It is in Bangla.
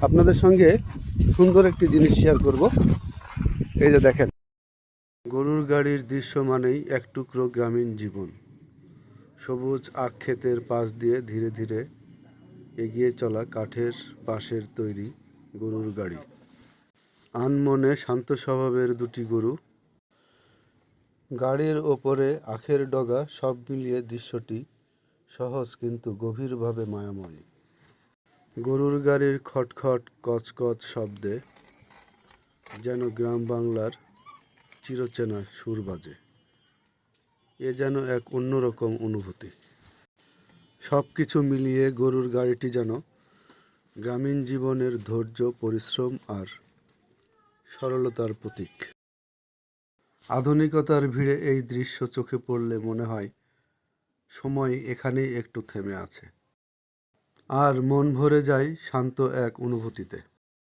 আপনাদের সঙ্গে সুন্দর একটি জিনিস শেয়ার করব। এই যে দেখেন, গরুর গাড়ির দৃশ্য মানেই এক টুকরো গ্রামীণ জীবন। সবুজ আখ ক্ষেতের পাশ দিয়ে ধীরে ধীরে এগিয়ে চলা কাঠের বাঁশের তৈরি গরুর গাড়ি, আনমনে শান্ত স্বভাবের দুটি গরু, গাড়ির ওপরে আখের ডগা, সব মিলিয়ে দৃশ্যটি সহজ কিন্তু গভীরভাবে মায়াময়। গরুর গাড়ির খটখট কচকচ শব্দে যেন গ্রাম বাংলার চিরচেনা সুর বাজে। এ যেন এক অন্যরকম অনুভূতি। সব কিছু মিলিয়ে গরুর গাড়িটি যেন গ্রামীণ জীবনের ধৈর্য, পরিশ্রম আর সরলতার প্রতীক। আধুনিকতার ভিড়ে এই দৃশ্য চোখে পড়লে মনে হয় সময় এখানেই একটু থেমে আছে, আর মন ভরে যায় শান্ত এক অনুভূতিতে।